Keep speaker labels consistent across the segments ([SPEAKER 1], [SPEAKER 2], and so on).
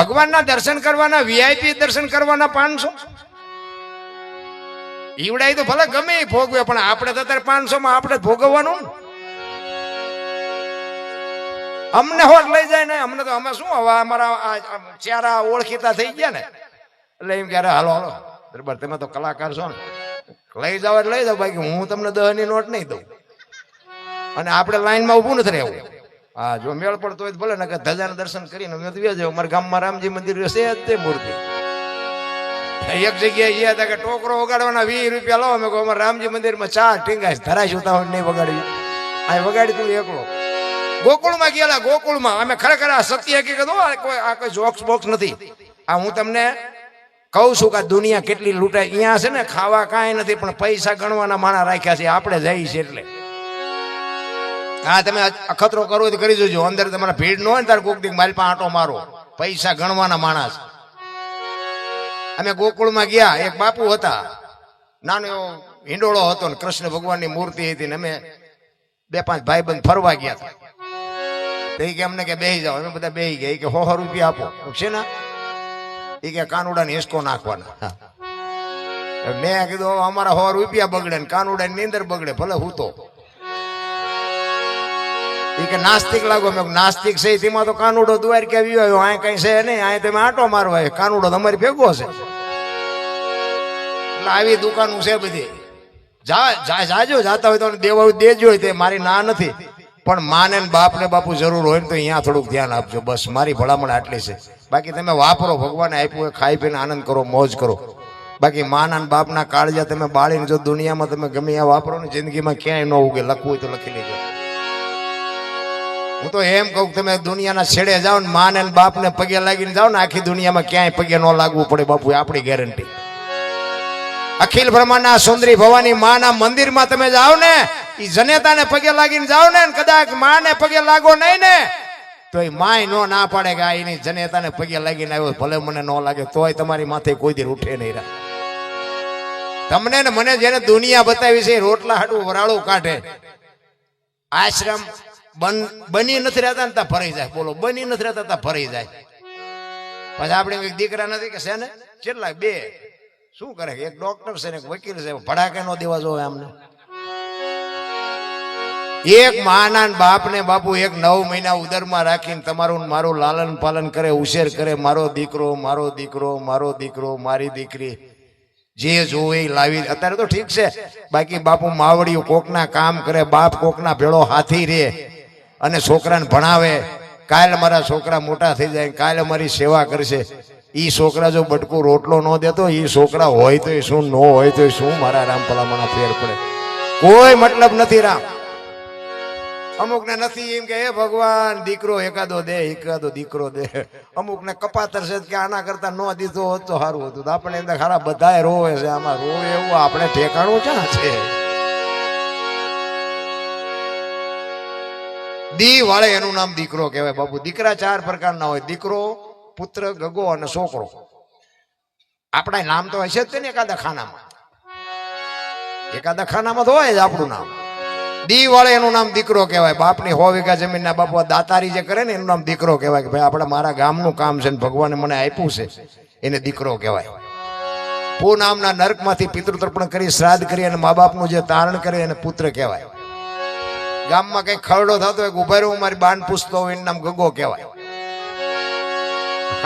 [SPEAKER 1] ભગવાનના દર્શન કરવાના, વીઆઈપી દર્શન કરવાના 500. ઈવડાય તો ભલે ગમે એ ભોગવે, પણ આપણે તો અત્યારે 500 માં આપણે ભોગવવાનું. અમને હોટ લઈ જાય ને, અમને તો અમે શું હવે અમારા ચારા ઓળખીતા થઈ ગયા ને, એટલે એમ ક્યારે હાલો હાલો બરાબર, તમે તો કલાકાર છો ને, લઈ જાવ એટલે લઈ જાવ, બાકી હું તમને 10 ની નોટ નહીં દઉં. અને આપણે લાઈનમાં ઊભું નથી રહેવું. હા, જો મેળ પડતો હોય તો ભલે, ને કે ધજાના દર્શન કરીને અમે તો વ્યાજ. અમારા ગામમાં રામજી મંદિર છે જ તે મૂર્તિ. એક જગ્યાએ ગયા હતા કે ટોકરો વગાડવાના 20 રૂપિયા લો. અમે કહું અમારા રામજી મંદિરમાં 4 ટીંગાય ધરાશ ઉતાવળ નહીં વગાડી. આ વગાડી તું એકલો. ગોકુળમાં ગયેલા, ગોકુળમાં અમે ખરેખર આ સત્ય હકીકત, આ કોઈ જોક્સ બોક્સ નથી. આ હું તમને કહું છું કે દુનિયા કેટલી લૂંટાય. અહીંયા છે ને ખાવા કાંઈ નથી, પણ પૈસા ગણવાના માણા રાખ્યા છે. આપણે જઈએ છીએ એટલે. હા, તમે અખતરો કરવો તો કરી જોજો. અંદર તમારા ભીડ ન હોય ને તારે કોક દી મારી પાસે આંટો મારો. પૈસા ગણવાના માણસ. અમે ગોકુળમાં ગયા, એક બાપુ હતા, નાનો એવો હિંડોળો હતો ને કૃષ્ણ ભગવાનની મૂર્તિ હતી, ને અમે 2-5 ભાઈબંધ ફરવા ગયા હતા. તો એ કે અમને કે બેસી જાઓ. અમે બધા બેસી ગયા. એ કે 100 રૂપિયા આપો. છે ને એ કે કાનુડાની હિસકો નાખવાના. મેં કીધું અમારા 100 રૂપિયા બગડે ને કાનુડાની નીંદર બગડે, ભલે હું તો. એ કે નાસ્તિક લાગો. મેં નાસ્તિક છે તેમાં તો કાનુડો દ્વારકા આવ્યો, આ કઈ છે નહીં, આ તમે આંટો મારવા, કાનુડો તમારી ભેગો છે. એટલે આવી દુકાનો છે બધી. જાજો જાતા હોય તો દેવા દેજો હોય, તે મારી ના નથી, પણ માને બાપ ને બાપુ જરૂર હોય ને તો અહીંયા થોડુંક ધ્યાન આપજો. બસ મારી ભલામણ આટલી છે. બાકી તમે વાપરો, ભગવાને આપ્યું હોય, ખાઈ પીને આનંદ કરો, મોજ કરો. બાકી માના બાપના કાળજા તમે બાળીને જો દુનિયામાં તમે ગમે આ વાપરો ને, જિંદગીમાં ક્યાંય ન ઉગે. લખવું હોય તો લખી લેજો. હું તો એમ કહું કે તમે દુનિયાના છેડે જાઓ ને, માને બાપ ને પગે લાગીને જાઓ ને, આખી દુનિયામાં ક્યાંય પગે ન લાગવું પડે. બાપુ આપણી ગેરંટી. અખિલ બ્રહ્માંડના સુંદરી ભવાની માના મંદિરમાં તમે જાઓ ને, એ જનેતાને પગે લાગીને જાઓ ને, કદાચ માને પગે લાગો નહીં ને તો એ માય નો ના પાડે કે આ એની જનેતાને પગે લાગીને આવ્યો, ભલે મને ન લાગે તોય તમારી માથે કોઈ દી ઉઠે નહીં. તમને ને મને જેને દુનિયા બતાવી છે, રોટલા હાડું વરાળું કાઢે. આશ્રમ બની નથી રહેતા ને ત્યાં ભરાઈ જાય. બોલો, બની નથી રહેતા ત્યાં ભરાઈ જાય. પછી આપણે દીકરા નથી કે છે ને કેટલા 2 શું કરે, એક ડોક્ટર છે ને એક વકીલ છે, ભડાકે નો દેવા જોવે અમને. એક માના બાપ ને બાપુ 9 મહિના ઉદરમાં રાખીને તમારું મારું લાલન પાલન કરે, ઉછેર કરે. મારો દીકરો, મારો દીકરો, મારો દીકરો, મારી દીકરી, જે જોવે લાવી. અત્યારે તો ઠીક છે, બાકી બાપુ માવડિયું કોકના કામ કરે, બાપ કોકના ભેળો હાથી રે અને છોકરાને ભણાવે. કાલે મારા છોકરા મોટા થઈ જાય, કાલે મારી સેવા કરશે. ઈ છોકરા જો બટકું રોટલો ન દેતો, ઈ છોકરા હોય તો શું, ન હોય તો શું, મારા રામ ભલામણા ફેર પડે. કોઈ મતલબ નથી રામ. અમુક ને નથી એમ કે હે ભગવાન દીકરો એકાદો દે, એકાદો દીકરો દે. અમુક ને કપાતર છે કે આના કરતા ન દીધો હોત તો સારું હતું. આપણે એમ ખરા બધા રોવે છે, આમાં રોવે એવું આપણે ઠેકાણું ક્યાં છે? દી વાળે એનું નામ દીકરો કહેવાય. બાપુ દીકરા 4 પ્રકારના હોય, દીકરો, પુત્ર, ગગો અને છોકરો. આપણા નામ તો હશે જ ને એકાદા ખાનામાં. એકાદા ખાનામાં તો હોય જ આપણું નામ. દી વાળે એનું નામ દીકરો કહેવાય. બાપની 100 વીઘા જમીન ના બાપુ દાતારી જે કરે ને એનું નામ દીકરો કહેવાય. કે ભાઈ આપણે મારા ગામનું કામ છે ને ભગવાને મને આપ્યું છે, એને દીકરો કહેવાય. પૂ નામના નર્કમાંથી પિતૃ તર્પણ કરી, શ્રાદ્ધ કરી અને મા બાપનું જે તારણ કરે એને પુત્ર કહેવાય. ગામમાં કઈ ખરડો થતો હોય, ઉભા રહ્યો મારી બાન પૂછતો હોય, એનું નામ ગગો કહેવાય.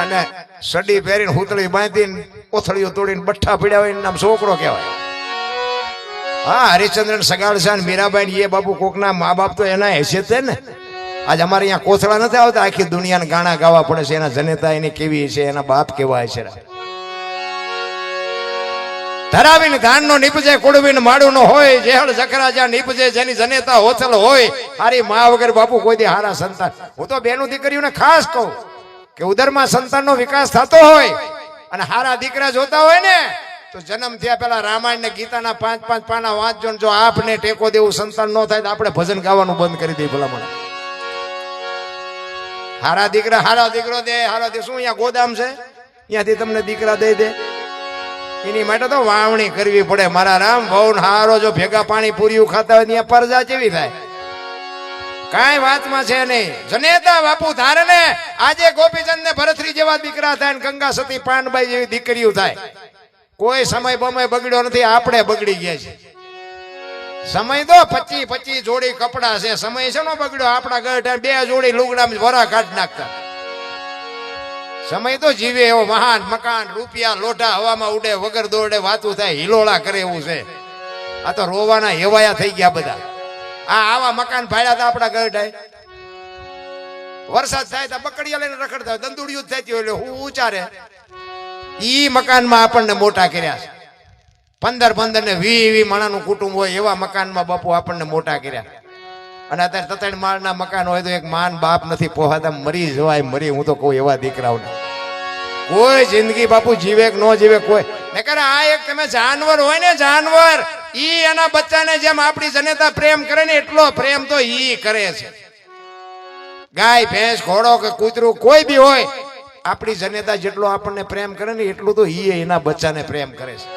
[SPEAKER 1] અને સડી પહેરીને હુતળી બાંધીને કોથળીઓ તોડીને બઠ્ઠા પીડ્યા હોય, એનું નામ છોકરો કહેવાય. હા, હરિશ્ચંદ્ર સગાડ છે, મીરાબાઈ એ બાપુ કોકના મા બાપ તો એના હેસિયત છે ને. આજ અમારે અહીંયા કોથળા નથી આવતા, આખી દુનિયાને ગાણા ગાવા પડે છે. એના જનેતા એની કેવી છે, એના બાપ કેવા છે. ધરાવીને ધાન નો નીપજે, કુડવીને માડું નો હોય, જેહળ જખરા જ્યાં નીપજે, જેની જનેતા હોથલ હોય. હારી મા વગર બાપુ કોઈ દી હારા સંતાન. હું તો બેનું દીકરીઓને ખાસ કહું કે ઉદરમાં સંતાનનો વિકાસ થતો હોય અને હારા દીકરા જોતા હોય ને તો જન્મ થયા પેલા રામાયણ ને ગીતાના 5-5 પાના વાંચજો. જો આપને ટેકો દેવું સંતાન ન થાય તો આપણે ભજન ગાવાનું બંધ કરી દઈએ. ભલામણ હારા દીકરા, હારા દીકરો દે, હારા દે. શું અહીંયા ગોદામ છે, અહીંયાથી તમને દીકરા દઈ દે? એની માટે તો વાવણી કરવી પડે. મારા રામ ભવન હારો જો ભેગા પાણી પૂરીયું ખાતા હોય ત્યાં પરજા કેવી થાય? કાંઈ વાતમાં છે નહીં. જનેતા બાપુ ધારે ને આજે ગોપીચંદ ને ભરતરી જેવા દીકરા થાય ને ગંગા સતી પાનબાઈ જેવી દીકરીઓ થાય. કોઈ સમય બમય બગડ્યો નથી, આપણે બગડી ગયા છે. સમય તો 25 જોડી કપડા છે, સમય છે નો બગડ્યો. આપણા ગઢ 2 જોડી લુગડા વરા કાઢ નાખતા. સમય તો જીવે એવો મહાન, મકાન રૂપિયા લોઢા હવામાં ઉડે, વગર દોડે વાતું થાય, હિલોળા કરે એવું છે. આ તો રોવાના હેવાયા થઈ ગયા બધા. આવા મકાન ભાડ્યા હતા આપણા ગઢ. વરસાદ થાય તો બકડીયા લઈને રખડતા, દંદુડિયું થતી હોય એટલે હું ઉચારે. ઈ મકાનમાં આપણને મોટા કર્યા છે. 15 ને 20 માણાનું કુટુંબ હોય એવા મકાનમાં બાપુ આપણને મોટા કર્યા. અને અત્યારે 3 માળના મકાન હોય તો એક માન બાપ નથી પોહાતા, મરી જવાય મરી. હું તો કહું એવા દીકરાઓને કોઈ જિંદગી બાપુ જીવે કે ન જીવે કોઈ નકર. આ એક તમે જાનવર હોય ને, જાનવર ઈ એના બચ્ચાને જેમ આપણી જનેતા પ્રેમ કરે ને એટલો પ્રેમ તો ઈ કરે છે. ગાય ભેંસ ઘોડો કે કૂતરું કોઈ બી હોય, આપણી જનેતા જેટલો આપણને પ્રેમ કરે ને એટલું તો ઈ એના બચ્ચાને પ્રેમ કરે છે.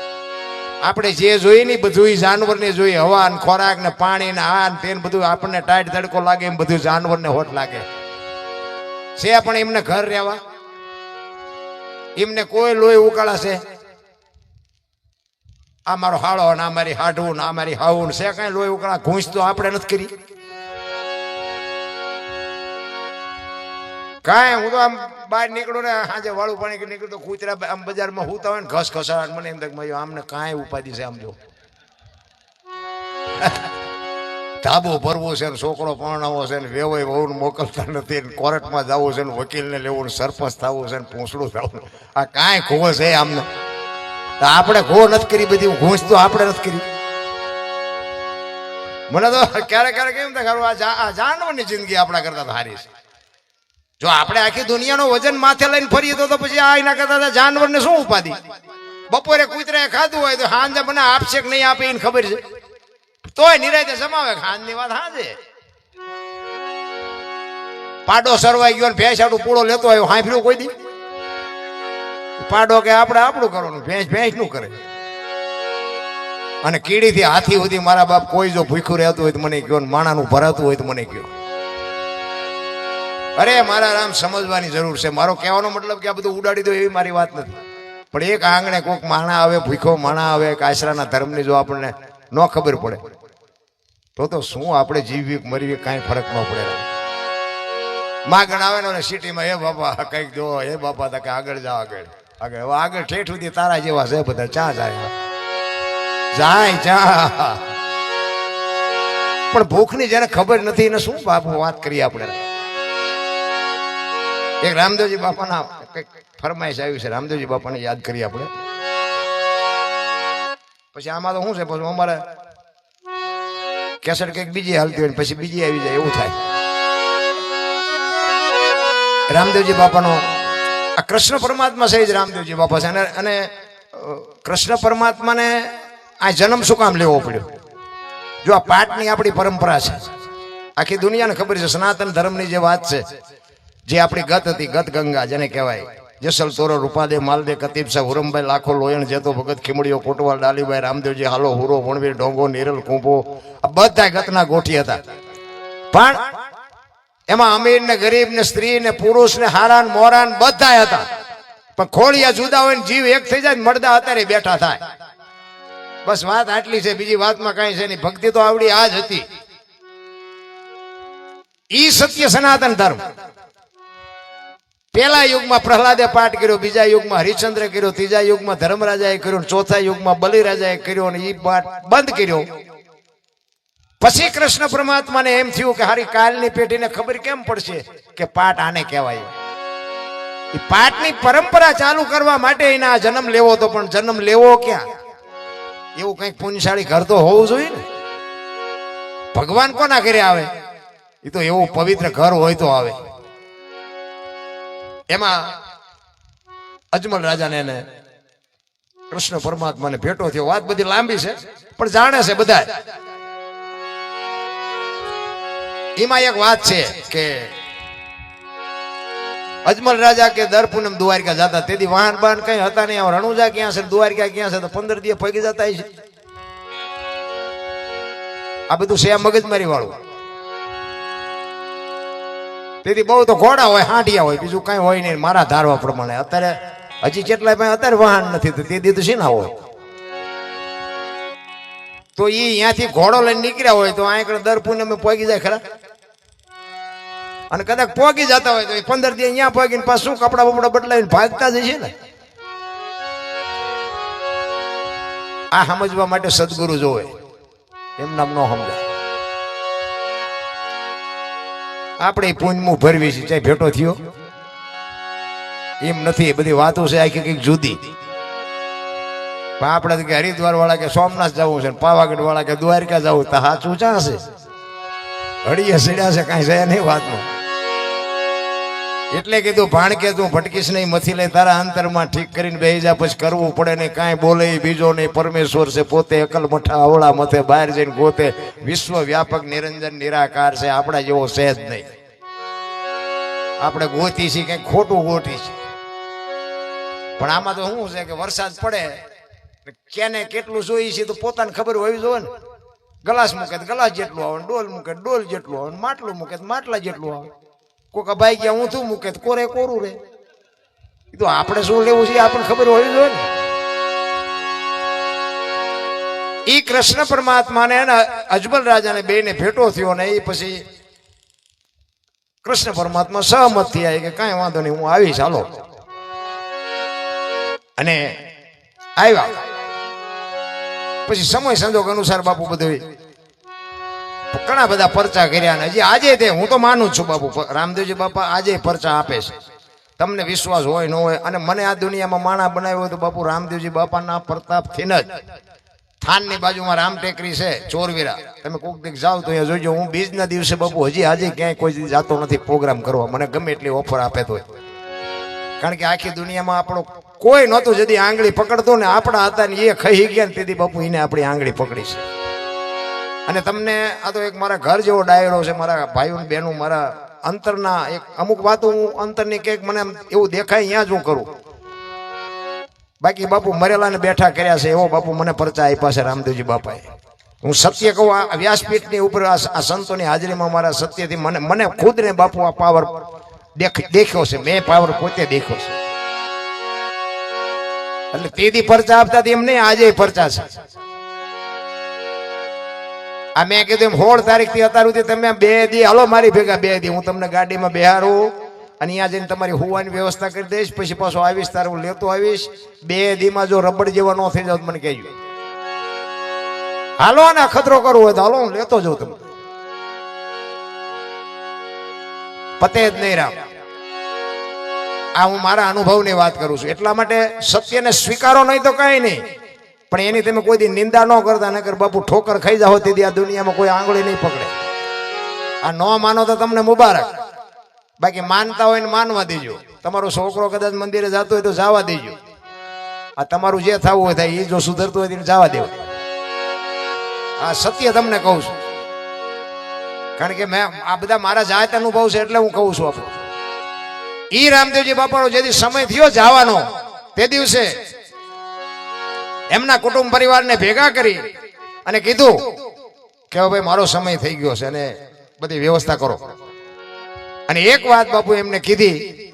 [SPEAKER 1] આપણે જે જોઈએ ને બધું જાનવરને જોઈએ. હવા ને ખોરાક ને પાણી ને આ ને તેન બધું આપણને ટાઈટ તડકો લાગે એમ બધું જાનવરને હોટ લાગે છે. પણ એમને ઘર રહેવા, એમને કોઈ લોહી ઉકાળા છે? આ મારો હાળો ને આ મારી હાડવું ને આ મારી હાવું છે કઈ લોહી ઉકાળા? ઘૂંસ તો આપણે નથી કરી કાંઈ. હું તો આમ બહાર નીકળું ને સાંજે વાળું પાણી નીકળું તો કૂતરા આમ બજારમાં હુતા હોય ને ઘસ ઘસાટ, મને એમ થાય આમને કાંઈ ઉપાધિ છે. આમ જો ધાબો ભરવો છે ને છોકરો પરણાવો છે ને વેવાય વહુ મોકલતા નથી ને કોર્ટમાં જવું છે ને વકીલને લેવું ને સરપંચ થવું છે ને પૂંછડું થવું. આ કાંઈ ખોવો છે આમને? આપણે ખો નથી કરી બધી ઘૂંસ તો આપણે નથી કરી. મને તો ક્યારેક ક્યારેક કેમ થાય આ જાનવરની જિંદગી આપણા કરતા સારી છે. જો આપણે આખી દુનિયાનો વજન માથે લઈને ફરીએ તો પછી આ એના કરતા જાનવરને શું ઉપાધિ? બપોરે કૂતરાએ ખાધું હોય તો હાંજે મને આપશે કે નહીં આપે એને ખબર છે, તોય નિરાયતે જમાવે. હાંજની વાત હાંજે પાડો સરવાઈ ગયો ને ભેંસ આડું પૂળો લેતો આવ્યો, હાંફર્યું કોઈ દી? પાડો કે આપણે આપણું કરવાનું, ભેંસ ભેંસનું કરે. અને કીડીથી હાથી સુધી મારા બાપ કોઈ જો ભૂખ્યું રહેતું હોય તો મને કહો, માણાનું ભરાતું હોય તો મને કહો. અરે મારા રામ, સમજવાની જરૂર છે. મારો કહેવાનો મતલબ કે આ બધું ઉડાડી દો એવી મારી વાત નથી. પણ એક આંગણે કોઈક માણા આવે, ભૂખો માણા આવે, કે આશરાના ધર્મની જો આપણને ન ખબર પડે તો શું આપણે જીવવી મરવી કાંઈ ફરક ન પડે. માગણ આવે ને સિટીમાં, હે બાપા કંઈક જો, હે બાપા કે આગળ જાઓ, આગળ આગળ. હવે આગળ ઠેઠ સુધી તારા જેવા છે બધા. ચા જાય જાય ચા. પણ ભૂખની જેને ખબર નથી એને શું બાપુ વાત કરીએ આપણે? એક રામદેવજી બાપાના કઈક ફરમાઈશ આવી છે, રામદેવજી બાપાને યાદ કરીએ આપણે. પછી આમાં તો શું છે, પછી અમારે કેસેટ કઈક બીજી હાલતી હોય પછી બીજી આવી જાય એવું થાય. રામદેવજી બાપાનો આ કૃષ્ણ પરમાત્મા છે જ રામદેવજી બાપા છે. અને કૃષ્ણ પરમાત્માને આ જન્મ શું કામ લેવો પડ્યો? જો આ પાઠની આપણી પરંપરા છે, આખી દુનિયાને ખબર છે. સનાતન ધર્મની જે વાત છે, જે આપણી ગત હતી, ગત ગંગા જેને કહેવાય, જેસલ તોરો રૂપાદે માલદે કતીબ સાહેબ હુરમભાઈ લાખો લોયણ જેતો ભગત ખીમડીઓ કોટવાલ ડાલીભાઈ રામદેવજી હાલો હુરો વણવીર ડોંગો નિરલ કુંભો, આ બધા ગતના ગોઠી હતા. પણ એમાં અમીર ને ગરીબ ને સ્ત્રી ને પુરુષ ને હારાન મોરાન બધા હતા. પણ ખોળિયા જુદા હોય ને જીવ એક થઈ જાય, મળદા અત્યારે બેઠા થાય. બસ વાત આટલી છે, બીજી વાતમાં કઈ છે નહીં. ભક્તિ તો આવડી આ જ હતી. ઈ સત્ય સનાતન ધર્મ. પહેલા યુગમાં પ્રહલાદે પાઠ કર્યો, બીજા યુગમાં હરિશ્ચંદ્ર કર્યો, ત્રીજા યુગમાં ધર્મરાજાએ કર્યો, ચોથા યુગમાં બલિરાજાએ કર્યો, અને એ પાઠ બંધ કર્યો. પછી કૃષ્ણ પરમાત્માને એમ થયું કે હારી કાલની પેઢીને ખબર કેમ પડશે કે પાઠ આને કહેવાય. એ પાઠની પરંપરા ચાલુ કરવા માટે એને આ જન્મ લેવો હતો. પણ જન્મ લેવો ક્યાં? એવું કઈક પુણ્યશાળી ઘર તો હોવું જોઈએ ને. ભગવાન કોના ઘરે આવે? એ તો એવું પવિત્ર ઘર હોય તો આવે. એમાં અજમલ રાજાને એને કૃષ્ણ પરમાત્માને ભેટો થયો. વાત બધી લાંબી છે પણ જાણે છે બધા. એમાં એક વાત છે કે અજમલ રાજા કે દર પૂનમ દ્વારકા જતા. તેથી વાહન બાહન કઈ હતા નહીં. રણુજા ક્યાં છે, દ્વારકા ક્યાં છે, તો 15 દિવસ પગી જતા છે. આ બધું છે મગજમારી વાળું. તેથી બહુ તો ઘોડા હોય, હાંડિયા હોય, બીજું કઈ હોય નહીં મારા ધારવા પ્રમાણે. અત્યારે હજી કેટલાય ભાઈ અત્યારે વાહન નથી તો તે દી તો શેના હોય. તો એ અહીંયાથી ઘોડો લઈને નીકળ્યા હોય તો અહીંયા દર પૂનમે પોગી જાય ખરા. અને કદાચ પોગી જતા હોય તો 15 દી અહીંયા પોગીને પાછું કપડા બપડા બદલાવીને ભાગતા જશે ને. આ સમજવા માટે સદગુરુ જોવે, એમ નામ નો સમજાય. આપણે પૂનમું ભરવી છે ચાહે ભેટો થયો એમ નથી. બધી વાતો છે આખી કઈક જુદી. આપણે કે હરિદ્વાર વાળા કે સોમનાથ જવું છે, પાવાગઢ વાળા કે દ્વારકા જવું, તો સાચું ચા છે? હળીએ સીડ્યા છે, કઈ છે નહીં વાતમાં. એટલે કીધું ભાણકે તું ભટકીશ નહીં, મથી લઈ તારા અંતરમાં ઠીક કરીને બેહી જા, પછી કરવું પડે નહીં, કાંઈ બોલે બીજો નહીં. પરમેશ્વર છે પોતે, અકલ મઠા અવળા મથે, બહાર જઈને ગોતે, વિશ્વ વ્યાપક નિરંજન નિરાકાર છે, આપણા જેવો છે જ નહીં. આપણે ગોતી છીએ કંઈક ખોટું ગોતી છે. પણ આમાં તો શું છે કે વરસાદ પડે કેને કેટલું જોઈએ છે તો પોતાને ખબર હોવી જોઈએ ને. ગ્લાસ મૂકે ગ્લાસ જેટલું આવે, ડોલ મૂકે ડોલ જેટલું આવે, માટલું મૂકે માટલા જેટલું આવે. કોઈક ભાઈ ગયા હું તું મૂકે કોરે કોરું રે. તો આપણે શું લેવું છે આપણને ખબર હોવી જોઈએ ને. ઈ કૃષ્ણ પરમાત્માને અજમલ રાજાને બેને ભેટો થયો ને એ પછી કૃષ્ણ પરમાત્મા સહમત થયા કે કાંઈ વાંધો નહીં, હું આવીશ હાલો. અને આવ્યા પછી સમય સંજોગ અનુસાર બાપુ બધું ઘણા બધા પરચા કર્યા. ને હજી આજે તે હું તો માનું છું બાપુ રામદેવજી બાપા આજે પરચા આપે છે. તમને વિશ્વાસ હોય ન હોય, અને મને આ દુનિયામાં માણા બનાવ્યો હોય તો બાપુ રામદેવજી બાપાના પ્રતાપથી જ. થાનની બાજુમાં રામ ટેકરી છે ચોરવીરા, તમે કોઈક દીક જાઓ તો અહીંયા જોઈજો. હું બીજના દિવસે બાપુ હજી આજે ક્યાંય કોઈ જાતો નથી પ્રોગ્રામ કરવા, મને ગમે એટલી ઓફર આપે તો. કારણ કે આખી દુનિયામાં આપણો કોઈ નહોતું જદી આંગળી પકડતો ને આપણા હતા ને એ ખાઈ ગયા ને તેથી બાપુ એને આપણી આંગળી પકડી છે. અને તમને આ તો એક મારા ઘર જેવો ડાયરો છે. મારા ભાઈઓ બહેનો મારા અંતરના એક અમુક વાતો હું અંતરની કંઈક મને એવું દેખાય અહીંયા જ હું કરું. બાકી બાપુ મરેલાને બેઠા કર્યા છે એવો બાપુ મને પરચા આપ્યા છે રામદેવજી બાપાએ. હું સત્ય કહું, આ વ્યાસપીઠની ઉપર આ સંતોની હાજરીમાં મારા સત્યથી મને ખુદને બાપુ આ પાવર દેખ્યો છે. મેં પાવર પોતે દેખ્યો છે. એટલે તેથી પરચા આપતા એમ નહીં, આજે પરચા છે. આ મેં કીધું 16 તારીખથી અત્યાર સુધી તમે 2 દી હાલો મારી ભેગા, 2 દી હું તમને ગાડીમાં બેહારું અને અહીંયા જઈને તમારી હોવાની વ્યવસ્થા કરી દઈશ. પછી પાછો આવીશ તારે હું લેતો આવીશ. 2 દીમાં જો રબડ જેવા ન થઈ જાવ મને કહેજો. હાલો ને ખતરો કરવો હોય તો હાલો, હું લેતો જાઉં તમને. પતે જ નહીં રામ. આ હું મારા અનુભવની વાત કરું છું. એટલા માટે સત્યને સ્વીકારો નહીં તો કઈ નહીં, પણ એની તમે કોઈ દી નિંદા ન કરતા, નકર બાપુ ઠોકર ખાઈ જાઓ તેથી આ દુનિયામાં કોઈ આંગળી નહીં પકડે. આ ન માનો તો તમને મુબારક, બાકી માનતા હોય ને માનવા દેજો. તમારો છોકરો કદાચ મંદિરે જતો હોય તો જવા દેજો. આ તમારું જે થવું હોય થાય, એ જો સુધરતું હોય તો જવા દેવું. આ સત્ય તમને કહું છું, કારણ કે મેં આ બધા મારા જાત અનુભવ છે એટલે હું કહું છું. આપણું ઈ રામદેવજી બાપાનો જે સમય થયો જવાનો, તે દિવસે એમના કુટુંબ પરિવારને ભેગા કરી અને કીધું કે ભાઈ મારો સમય થઈ ગયો છે અને બધી વ્યવસ્થા કરો. અને એક વાત બાપુ એમને કીધી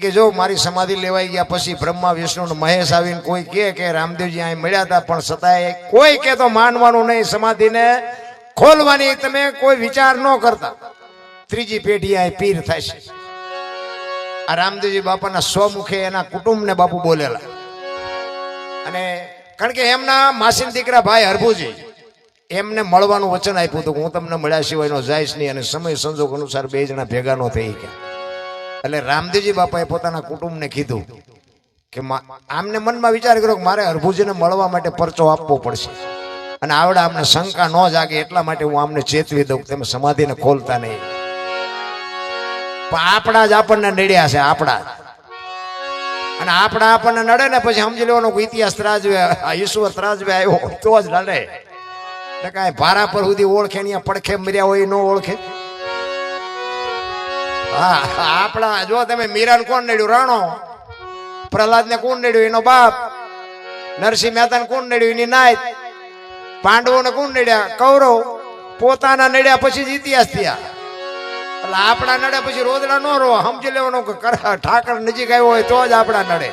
[SPEAKER 1] કે જો મારી સમાધિ લેવાઈ ગયા પછી બ્રહ્મા વિષ્ણુ ને મહેશ આવીને કોઈ કે રામદેવજી અહીં મળ્યા હતા, પણ છતાંય કોઈ કે તો માનવાનું નહીં, સમાધિને ખોલવાની તમે કોઈ વિચાર ન કરતા. ત્રીજી પેઢી અહીં પીર થશે. આ રામદેવજી બાપાના સ્વમુખે એના કુટુંબને બાપુ બોલેલા. અને કારણ કે એમના માસીન દીકરા ભાઈ હરભુજી એમને મળવાનું વચન આપ્યું હતું કે હું તમને મળ્યા સિવાયનો જઈશ નહીં, અને સમય સંજોગ અનુસાર 2 જણા ભેગા ન થઈ ગયા. એટલે રામદેવજી બાપાએ પોતાના કુટુંબને કીધું કે આમને મનમાં વિચાર કર્યો કે મારે હરભુજીને મળવા માટે પરચો આપવો પડશે, અને આવડે આમને શંકા ન જાગે એટલા માટે હું આમને ચેતવી દઉં તમે સમાધિને ખોલતા નહીં. પણ આપણા જ આપણને નડ્યા છે, આપણા. અને આપણા આપણને નડે ને પછી સમજી લેવાનો ઇતિહાસ ત્રાજવે, ઈશ્વર ત્રાજવે આવ્યો તો જ નડે. કાંઈ ભારા પર સુધી ઓળખે ને પડખે મર્યા હોય ન ઓળખે. હા, આપણા જો તમે મીરાને કોણ નડ્યું? રાણો. પ્રહલાદને કોણ નડ્યું? એનો બાપ. નરસિંહ મહેતાને કોણ નડ્યું? એની નાયત. પાંડવોને કોણ નડ્યા? કૌરવ. પોતાના નડ્યા પછી જ ઇતિહાસ થયા. એટલે આપણા નડે પછી રોદડા નો રો, સમજી લેવાનું કે ઠાકર નજીક આવ્યો હોય તો જ આપણા નડે.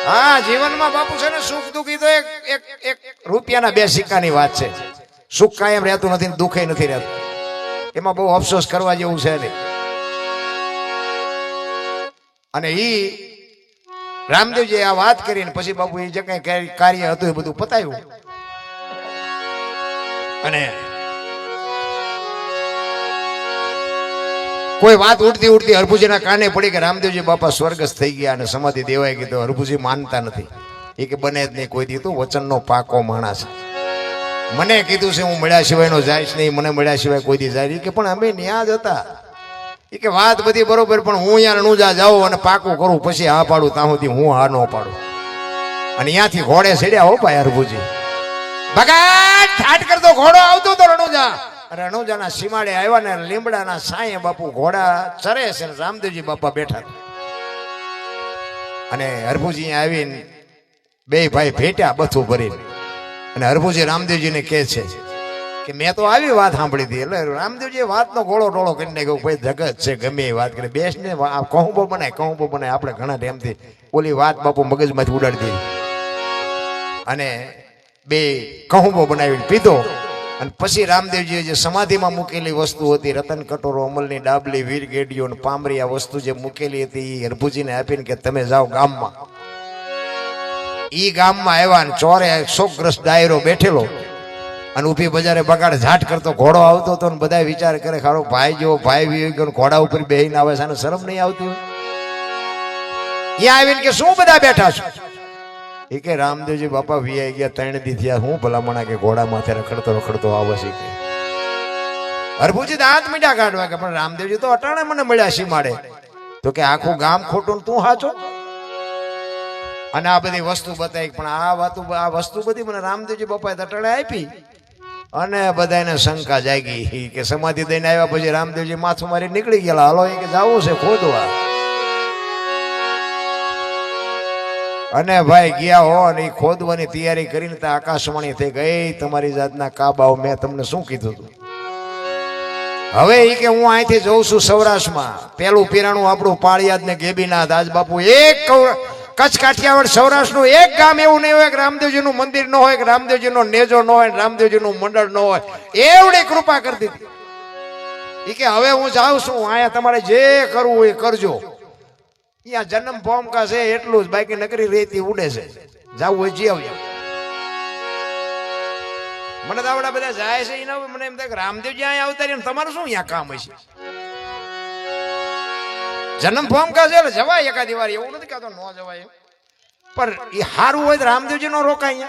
[SPEAKER 1] હા, જીવનમાં બાપુ છે ને સુખ દુઃખી તો એક રૂપિયાના બે સિક્કાની વાત છે. સુખ કાયમ રહેતું નથી, દુઃખે નથી રહેતું. એમાં બહુ અફસોસ કરવા જેવું છે નહીં. અને ઈ રામદેવજી આ વાત કરીને પછી બાપુ એ જે કઈ કાર્ય હતું એ બધું પતાવ્યું. અને કોઈ વાત ઉડતી ઉડતી હરભુજીના કાને પડી કે રામદેવજી બાપા સ્વર્ગસ્થ થઈ ગયા અને સમાધિ દેવાઈ ગઈ. તો હરભુજી માનતા નથી. એ કે બને જ નહીં કોઈ દી, તું વચનનો પાકો માણસ. મને કીધું છે હું મળ્યા સિવાયનો જાઈશ નહીં, મને મળ્યા સિવાય કોઈ દી જાય. કે પણ અમે ન્યા જ હતા. એ કે વાત બધી બરોબર, પણ હું અહીંયા રણુજા જાઉં અને પાકું કરું પછી હા પાડું, ત્યાં સુધી હું હા ન પાડું. અને ત્યાંથી ઘોડે ચડ્યા હો ભાઈ હરભુજી. ભગાત ઠાટ કરતો ઘોડો આવતો તો રણુજા. રણુજાના સીમાડે આવ્યા ને લીમડાના સાંયે બાપુ ઘોડા ચરે છે, રામદેવજી બાપા બેઠા. અને હરભુજી આવીને બે ભાઈ ભેટ્યા બથું ભરીને. અને હરભુજી રામદેવજીને કહે છે કે મેં તો આવી વાત સાંભળી હતી. એટલે રામદેવજી વાતનો ગોળો ટોળો કરી નાખ્યો. ભાઈ જગત છે, ગમે એ વાત કરે, બેસને કહુંબો બનાય. આપણે ઘણા ટાઈમથી ઓલી વાત બાપુ મગજમાંથી ઉડાડી દીધી. અને બે કહુંબો બનાવીને પીધો. અને પછી રામદેવજીએ જે સમાધિમાં મૂકેલી વસ્તુ હતી, રતન કટોરો, અમલની ડાબલી, વીર ગેડીઓ અને પામરી, આ વસ્તુ જે મૂકેલી હતી એ હરભુજીને આપીને કે તમે જાઓ ગામમાં. ઈ ગામમાં આવ્યા ને ચોરે શોકગ્રસ્ત ડાયરો બેઠેલો અને ઊભી બજારે બગાડ ઝાટ કરતો ઘોડો આવતો હતો. ને બધા વિચાર કરે ખારો ભાઈ જેવો ભાઈ વી ગયો ઘોડા ઉપર બેહીને આવે છે, શરમ નહીં આવતી? અહીંયા આવીને કે શું બધા બેઠા છો? એ કે રામદેવજી બાપા વીઆઈ ગયા, 3 દી થયા. હું ભલામણા કે ઘોડા માથે રખડતો આવે છે. હરભુજી દાંત મીઠા કાઢવા કે પણ રામદેવજી તો અટાણે મને મળ્યા સીમાડે. તો કે આખું ગામ ખોટું, તું હાચો. અને આ બધી વસ્તુ બતાવી. પણ આ વસ્તુ બધી મને રામદેવજી બાપાએ અટાણે આપી. અને બધાને શંકા જાગી કે સમાધિ દઈને આવ્યા પછી રામદેવજી માથું મારી નીકળી ગયા. હાલો એ કે જવું છે ખોદવા. અને ભાઈ ગયા હો અને એ ખોદવાની તૈયારી કરીને ત્યાં આકાશવાણી થઈ ગઈ, તમારી જાતના કાબાઓ મેં તમને શું કીધું હતું? હવે એ કે હું અહીંથી જઉં છું સૌરાષ્ટ્રમાં. પેલું પીરાણું આપણું પાળિયાદ ને ગેબીનાથ. આજ બાપુ એક કચ્છ કાઠિયાવાડ સૌરાષ્ટ્રનું એક ગામ એવું નહીં હોય કે રામદેવજીનું મંદિર ન હોય, કે રામદેવજીનો નેજો ન હોય, રામદેવજીનું મંડળ ન હોય. એવડી કૃપા કરી દીધી. એ કે હવે હું જાઉં છું, અહીંયા તમારે જે કરવું હોય કરજો. અહીંયા જન્મ ભોમકા છે એટલું જ, બાકી નકરી રેતી ઉડે છે. જાવું હોય જી આવજો. મને તો આવડા બધા જાય છે એના મને એમ થાય કે રામદેવજી અહીંયા આવતા રહ્યા, તમારું શું અહીંયા કામ હશે? જન્મ ભોમકા છે એટલે જવાય એકાદી વાર, એવું નથી કહેતો ન જવાય. પણ એ સારું હોય તો રામદેવજી નો રોકાય.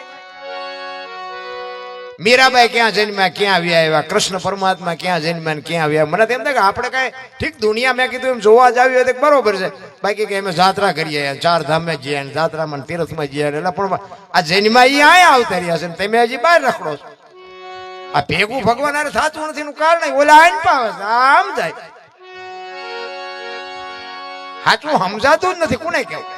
[SPEAKER 1] મીરાબાઈ ક્યાં જન્મ્યા, ક્યાં આવ્યા? કૃષ્ણ પરમાત્મા ક્યાં જન્મ્યા ને ક્યાં આવ્યા? મને તેમ થાય કે આપણે કઈ ઠીક દુનિયા મેં કીધું એમ જોવા જ આવ્યું હોય તો બરોબર છે. બાકી કે અમે જાત્રા કરીએ, 4 ધામે જઈએ, જાત્રામાં તીર્થમાં જઈએ. એટલે પણ આ જન્મા એ આયા આવતા રહ્યા છે ને તમે હજી બહાર રખડો છો. આ ભેગું ભગવાન આરે થતું નથી નું કારણ ઓલા આઈન પાવે છે, આમ જાય. સાચું સમજાતું જ નથી. કોને કેવું?